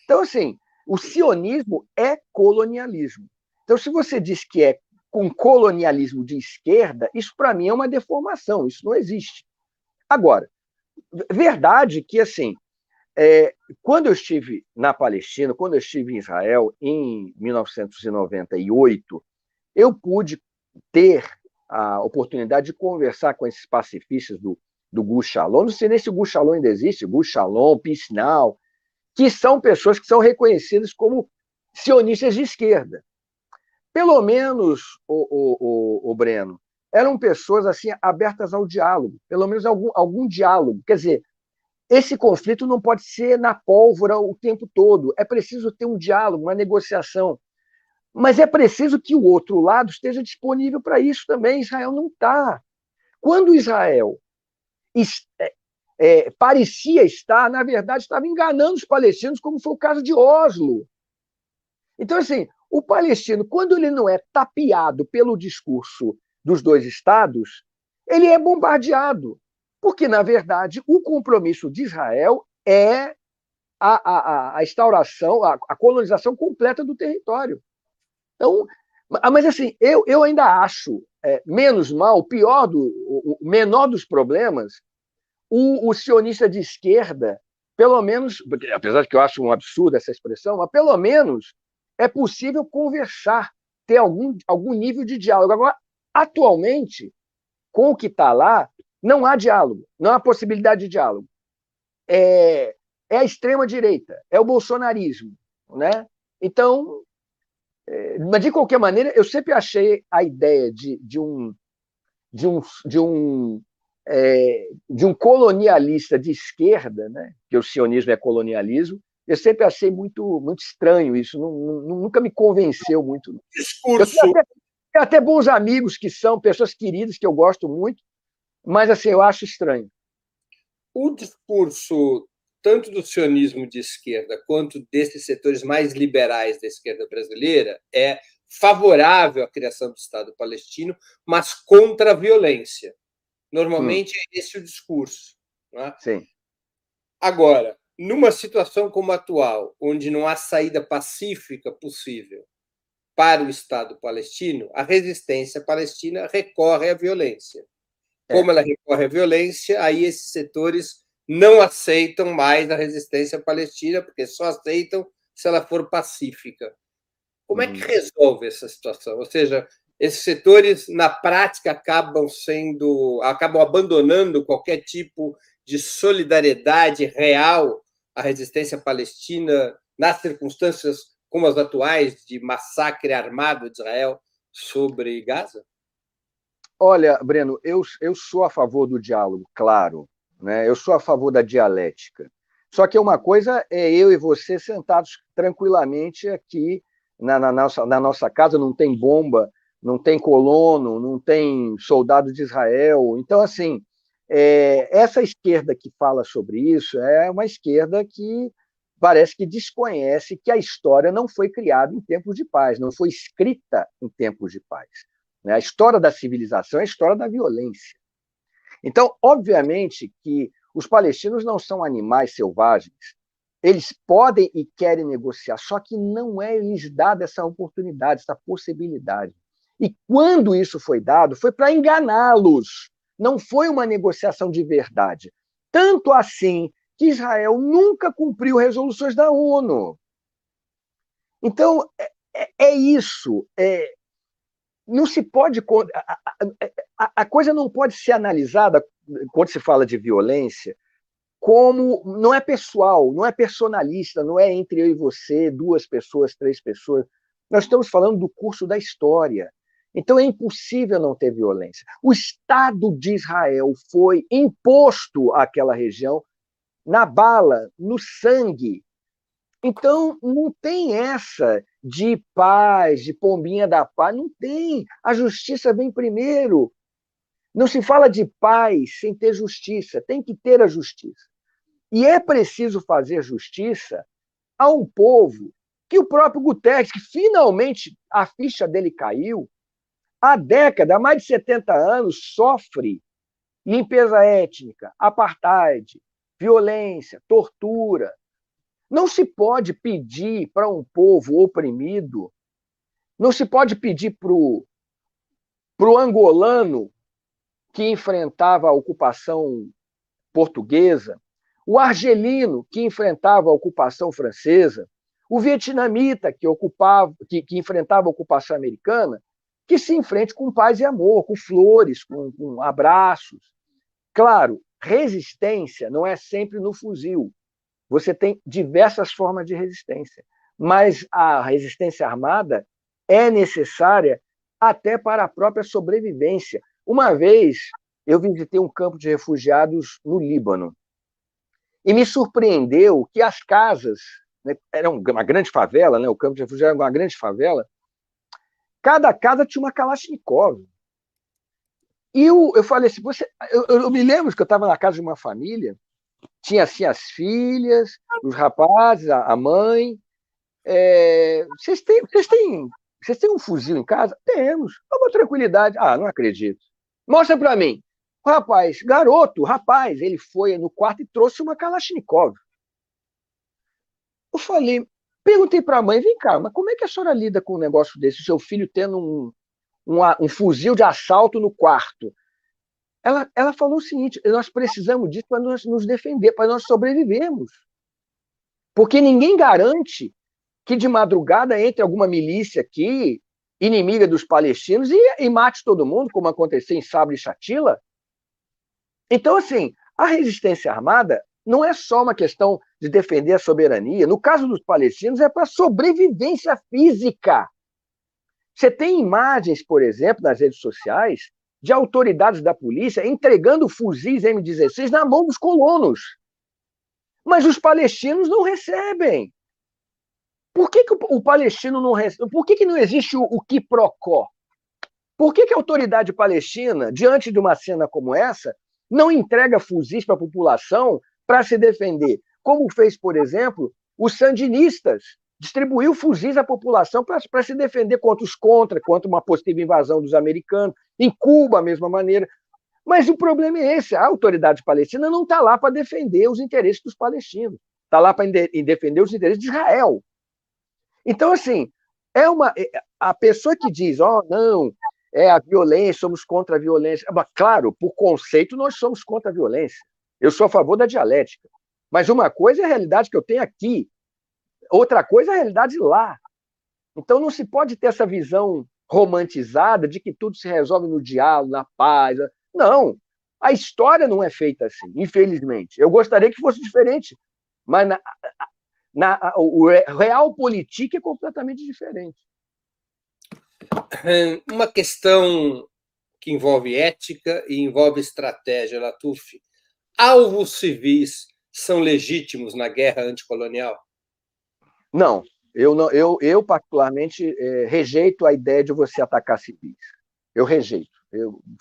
Então, assim, o sionismo é colonialismo. Então, se você diz que é um colonialismo de esquerda, isso para mim é uma deformação, isso não existe. Agora, verdade que, assim, quando eu estive na Palestina, quando eu estive em Israel, em 1998, eu pude ter a oportunidade de conversar com esses pacifistas do Gush Shalom. Não sei nem se o Gush Shalom ainda existe, Gush Shalom, Peace Now, que são pessoas que são reconhecidas como sionistas de esquerda. Pelo menos, o Breno, eram pessoas assim abertas ao diálogo, pelo menos algum diálogo. Quer dizer, esse conflito não pode ser na pólvora o tempo todo. É preciso ter um diálogo, uma negociação. Mas é preciso que o outro lado esteja disponível para isso também. Israel não está. Quando Israel parecia estar, na verdade, estava enganando os palestinos, como foi o caso de Oslo. Então, assim, o palestino, quando ele não é tapeado pelo discurso dos dois estados, ele é bombardeado. Porque, na verdade, o compromisso de Israel é a instauração, a colonização completa do território. Então, mas assim, eu ainda acho menos mal, o menor dos problemas, o sionista de esquerda, pelo menos, apesar de que eu acho um absurdo essa expressão, mas pelo menos é possível conversar, ter algum nível de diálogo. Agora, atualmente, com o que está lá, não há diálogo, não há possibilidade de diálogo. É a extrema-direita, é o bolsonarismo. Né? Então, mas, de qualquer maneira, eu sempre achei a ideia de um, de um, de um colonialista de esquerda, né? Que o sionismo é colonialismo, eu sempre achei muito estranho isso, nunca me convenceu muito. Eu Discurso. tenho até bons amigos que são pessoas queridas, que eu gosto muito, mas assim, eu acho estranho. O discurso, tanto do sionismo de esquerda quanto desses setores mais liberais da esquerda brasileira, é favorável à criação do Estado palestino, mas contra a violência. Normalmente é esse o discurso. Não é? Sim. Agora, numa situação como a atual, onde não há saída pacífica possível para o Estado palestino, a resistência palestina recorre à violência. Como ela recorre à violência, aí esses setores não aceitam mais a resistência palestina, porque só aceitam se ela for pacífica. Como é que resolve essa situação? Ou seja, esses setores, na prática, acabam abandonando qualquer tipo de solidariedade real à resistência palestina nas circunstâncias como as atuais de massacre armado de Israel sobre Gaza? Olha, Breno, eu sou a favor do diálogo, claro, né? Eu sou a favor da dialética. Só que uma coisa é eu e você sentados tranquilamente aqui na nossa casa, não tem bomba, não tem colono, não tem soldado de Israel. Então, assim, essa esquerda que fala sobre isso é uma esquerda que parece que desconhece que a história não foi criada em tempos de paz, não foi escrita em tempos de paz. A história da civilização é a história da violência. Então, obviamente que os palestinos não são animais selvagens. Eles podem e querem negociar, só que não é lhes dada essa oportunidade, essa possibilidade. E quando isso foi dado, foi para enganá-los. Não foi uma negociação de verdade. Tanto assim que Israel nunca cumpriu resoluções da ONU. Então, é isso. Não se pode. A coisa não pode ser analisada, quando se fala de violência, como. Não é pessoal, não é personalista, não é entre eu e você, duas pessoas, três pessoas. Nós estamos falando do curso da história. Então é impossível não ter violência. O Estado de Israel foi imposto àquela região na bala, no sangue. Então, não tem essa de paz, de pombinha da paz, não tem. A justiça vem primeiro. Não se fala de paz sem ter justiça, tem que ter a justiça. E é preciso fazer justiça a um povo que o próprio Guterres, que finalmente a ficha dele caiu, há décadas, há mais de 70 anos, sofre limpeza étnica, apartheid, violência, tortura. Não se pode pedir para um povo oprimido, não se pode pedir para o angolano que enfrentava a ocupação portuguesa, o argelino que enfrentava a ocupação francesa, o vietnamita que enfrentava a ocupação americana, que se enfrente com paz e amor, com flores, com abraços. Claro, resistência não é sempre no fuzil. Você tem diversas formas de resistência, mas a resistência armada é necessária até para a própria sobrevivência. Uma vez eu visitei um campo de refugiados no Líbano e me surpreendeu que as casas, né, era uma grande favela, né, o campo de refugiados era uma grande favela, cada casa tinha uma Kalashnikov. E eu falei assim, eu me lembro que eu estava na casa de uma família, tinha assim as filhas, os rapazes, a mãe. Vocês têm um fuzil em casa? Temos. Com tranquilidade. Ah, não acredito. Mostra para mim. O rapaz, rapaz, ele foi no quarto e trouxe uma Kalashnikov. Eu falei, perguntei para a mãe, vem cá, mas como é que a senhora lida com um negócio desse? O seu filho tendo um fuzil de assalto no quarto. Ela falou o seguinte, nós precisamos disso para nos defender, para nós sobrevivermos. Porque ninguém garante que de madrugada entre alguma milícia aqui, inimiga dos palestinos, e mate todo mundo, como aconteceu em Sabra e Shatila. Então, assim, a resistência armada não é só uma questão de defender a soberania. No caso dos palestinos, é para sobrevivência física. Você tem imagens, por exemplo, nas redes sociais, de autoridades da polícia entregando fuzis M16 na mão dos colonos. Mas os palestinos não recebem. Por que o palestino não recebe? Por que não existe o quiprocó? Por que a autoridade palestina, diante de uma cena como essa, não entrega fuzis para a população para se defender? Como fez, por exemplo, os sandinistas. Distribuiu fuzis à população para se defender contra uma possível invasão dos americanos. Em Cuba, a mesma maneira. Mas o problema é esse: a autoridade palestina não está lá para defender os interesses dos palestinos. Está lá para defender os interesses de Israel. Então, assim, a pessoa que diz, não, é a violência, somos contra a violência. Mas, claro, por conceito, nós somos contra a violência. Eu sou a favor da dialética. Mas uma coisa é a realidade que eu tenho aqui, outra coisa é a realidade lá. Então, não se pode ter essa visão romantizada de que tudo se resolve no diálogo, na paz. Não, a história não é feita assim, infelizmente. Eu gostaria que fosse diferente, mas o realpolitik é completamente diferente. Uma questão que envolve ética e envolve estratégia, Latuf. Alvos civis são legítimos na guerra anticolonial? Não, eu particularmente rejeito a ideia de você atacar civis. Eu rejeito,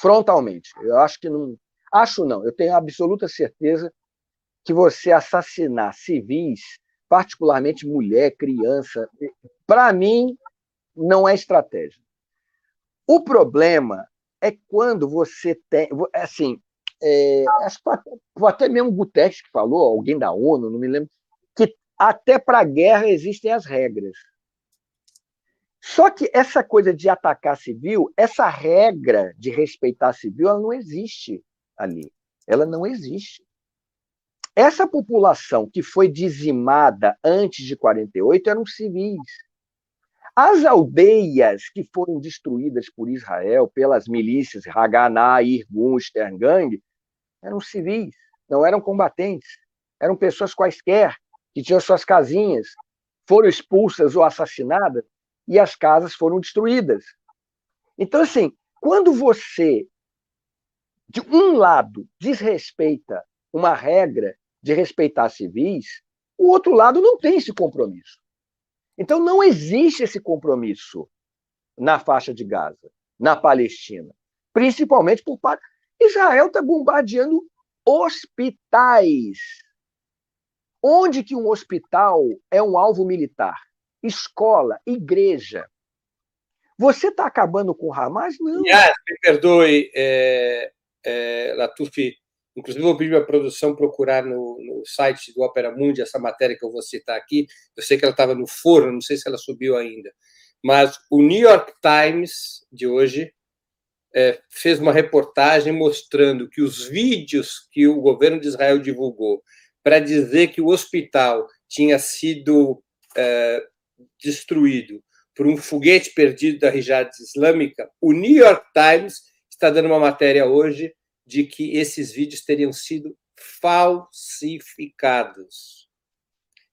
frontalmente. Eu acho que não. Acho não, eu tenho absoluta certeza que você assassinar civis, particularmente mulher, criança, para mim, não é estratégia. O problema é quando você tem. Assim, acho que até mesmo Guterres que falou, alguém da ONU, não me lembro, que até para a guerra existem as regras. Só que essa coisa de atacar civil, essa regra de respeitar civil, ela não existe ali. Ela não existe. Essa população que foi dizimada antes de 48 eram civis. As aldeias que foram destruídas por Israel, pelas milícias Haganah, Irgun, Sterngang, eram civis, não eram combatentes. Eram pessoas quaisquer que tinham suas casinhas, foram expulsas ou assassinadas e as casas foram destruídas. Então, assim, quando você, de um lado, desrespeita uma regra de respeitar civis, o outro lado não tem esse compromisso. Então, não existe esse compromisso na faixa de Gaza, na Palestina, principalmente por parte. Israel está bombardeando hospitais. Onde que um hospital é um alvo militar? Escola, igreja. Você está acabando com o Hamas? Não. Aliás, me perdoe, Latuf, Inclusive, eu pedi para a produção procurar no site do Opera Mundi essa matéria que eu vou citar aqui. Eu sei que ela estava no forno, não sei se ela subiu ainda. Mas o New York Times, de hoje, fez uma reportagem mostrando que os vídeos que o governo de Israel divulgou para dizer que o hospital tinha sido destruído por um foguete perdido da Jihad Islâmica, o New York Times está dando uma matéria hoje de que esses vídeos teriam sido falsificados.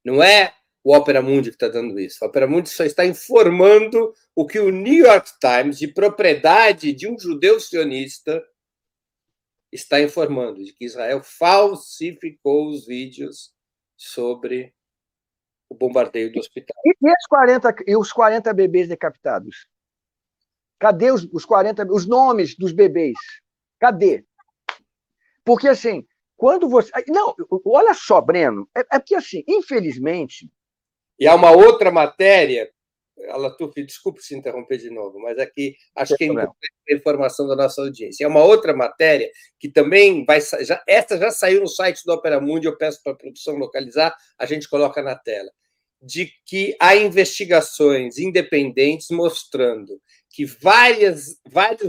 Não é o Opera Mundi que está dando isso. O Opera Mundi só está informando o que o New York Times, de propriedade de um judeu sionista, está informando, de que Israel falsificou os vídeos sobre o bombardeio do hospital. E os 40 bebês decapitados? Cadê os nomes dos bebês? Cadê? Porque, assim, quando você... Não, olha só, Breno, é porque, assim, infelizmente... E há uma outra matéria, Alatuf, desculpe se interromper de novo, mas aqui acho que é importante a informação da nossa audiência. É uma outra matéria que também vai... essa já saiu no site do Opera Mundi, eu peço para a produção localizar, a gente coloca na tela, de que há investigações independentes mostrando que vários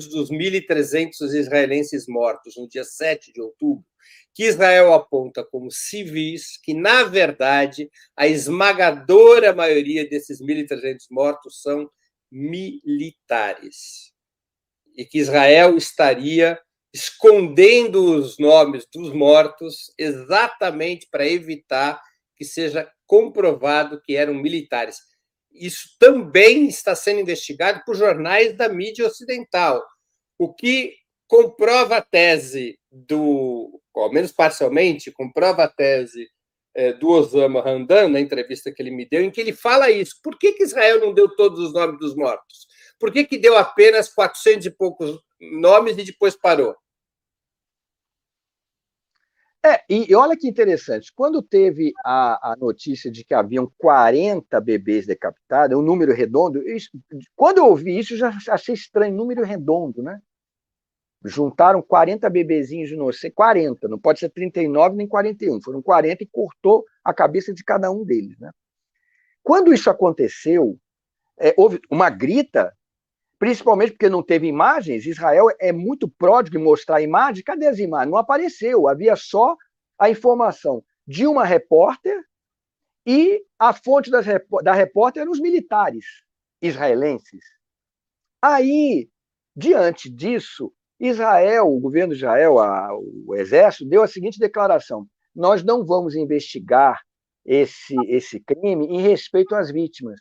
dos 1.300 israelenses mortos no dia 7 de outubro, que Israel aponta como civis, que, na verdade, a esmagadora maioria desses 1.300 mortos são militares. E que Israel estaria escondendo os nomes dos mortos exatamente para evitar que seja comprovado que eram militares. Isso também está sendo investigado por jornais da mídia ocidental, o que comprova a tese ao menos parcialmente, comprova a tese do Osama Hamdan, na entrevista que ele me deu, em que ele fala isso. Por que Israel não deu todos os nomes dos mortos? Por que deu apenas 400 e poucos nomes e depois parou? E olha que interessante, quando teve a notícia de que haviam 40 bebês decapitados, um número redondo, quando eu ouvi isso, eu já achei estranho, número redondo, né? Juntaram 40 bebezinhos inocentes, 40, não pode ser 39 nem 41, foram 40 e cortou a cabeça de cada um deles, né? Quando isso aconteceu, houve uma grita, principalmente porque não teve imagens. Israel é muito pródigo em mostrar imagens. Cadê as imagens? Não apareceu. Havia só a informação de uma repórter e a fonte da repórter eram os militares israelenses. Aí, diante disso, Israel, o governo de Israel, o exército, deu a seguinte declaração: nós não vamos investigar esse crime em respeito às vítimas.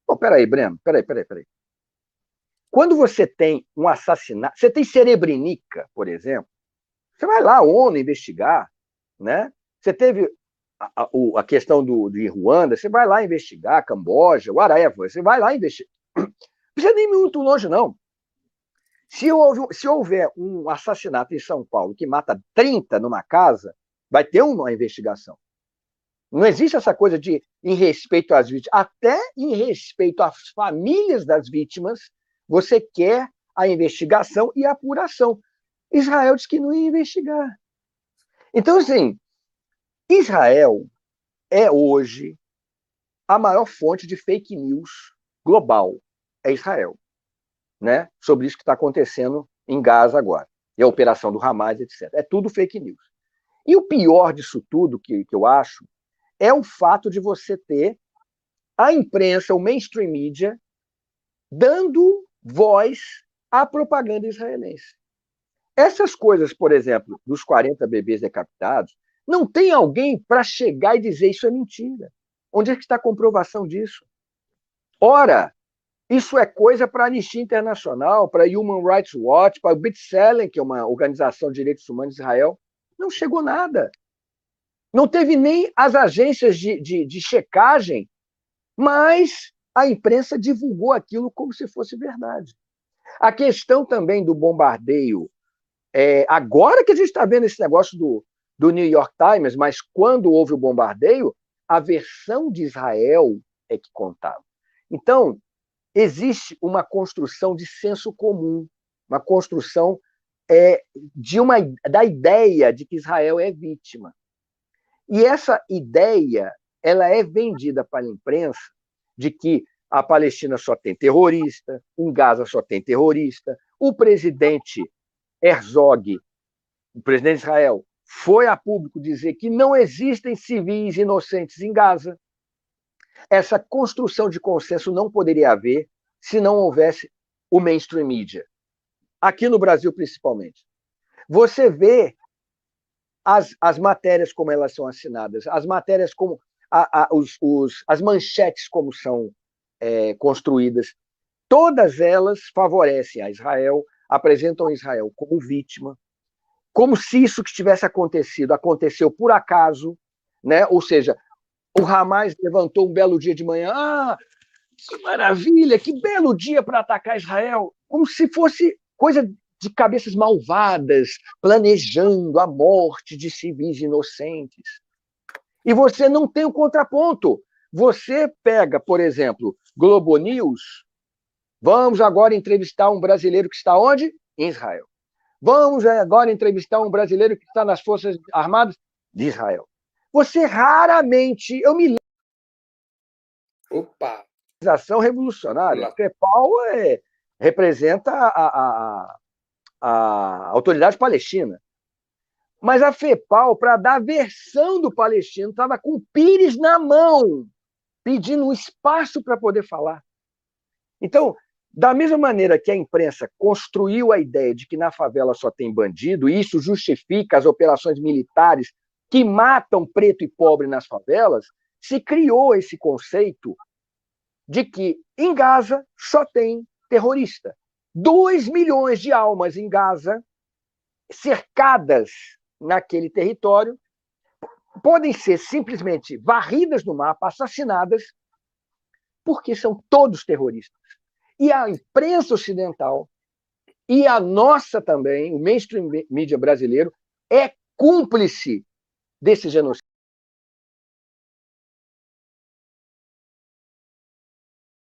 Pô, peraí, Breno, peraí. Quando você tem um assassinato, você tem Srebrenica, por exemplo, você vai lá, a ONU, investigar, né? Você teve a questão de Ruanda, você vai lá investigar, Camboja, whatever, você vai lá investigar. Não precisa nem ir muito longe, não. Se houver um assassinato em São Paulo que mata 30 numa casa, vai ter uma investigação. Não existe essa coisa de em respeito às vítimas. Até em respeito às famílias das vítimas, você quer a investigação e a apuração. Israel disse que não ia investigar. Então, assim, Israel é hoje a maior fonte de fake news global. É Israel, né? Sobre isso que está acontecendo em Gaza agora. E a operação do Hamas, etc. É tudo fake news. E o pior disso tudo, que eu acho, é o fato de você ter a imprensa, o mainstream media, dando voz à propaganda israelense. Essas coisas, por exemplo, dos 40 bebês decapitados, não tem alguém para chegar e dizer isso é mentira. Onde é que está a comprovação disso? Ora, isso é coisa para a Anistia Internacional, para a Human Rights Watch, para o B'Tselem, que é uma organização de direitos humanos de Israel. Não chegou nada. Não teve nem as agências de checagem, mas a imprensa divulgou aquilo como se fosse verdade. A questão também do bombardeio, agora que a gente está vendo esse negócio do New York Times, mas quando houve o bombardeio, a versão de Israel é que contava. Então, existe uma construção de senso comum, uma construção da ideia de que Israel é vítima. E essa ideia ela é vendida para a imprensa de que a Palestina só tem terrorista, em Gaza só tem terrorista. O presidente Herzog, o presidente de Israel, foi a público dizer que não existem civis inocentes em Gaza. Essa construção de consenso não poderia haver se não houvesse o mainstream media. Aqui no Brasil, principalmente. Você vê as matérias como elas são assinadas, as matérias como as manchetes como são construídas, todas elas favorecem a Israel, apresentam Israel como vítima, como se isso que tivesse acontecido aconteceu por acaso, né? Ou seja, o Hamas levantou um belo dia de manhã, que maravilha, que belo dia para atacar Israel, como se fosse coisa de cabeças malvadas, planejando a morte de civis inocentes. E você não tem o contraponto. Você pega, por exemplo, Globo News, vamos agora entrevistar um brasileiro que está onde? Em Israel. Vamos agora entrevistar um brasileiro que está nas Forças Armadas de Israel. Você raramente, eu me lembro, organização revolucionária, FEPAL representa a autoridade palestina. Mas a FEPAL, para dar a versão do palestino, estava com o pires na mão, pedindo um espaço para poder falar. Então, da mesma maneira que a imprensa construiu a ideia de que na favela só tem bandido, e isso justifica as operações militares que matam preto e pobre nas favelas, se criou esse conceito de que em Gaza só tem terrorista. 2 milhões de almas em Gaza, cercadas naquele território, podem ser simplesmente varridas no mapa, assassinadas, porque são todos terroristas. E a imprensa ocidental, e a nossa também, o mainstream mídia brasileiro, é cúmplice desse genocídio.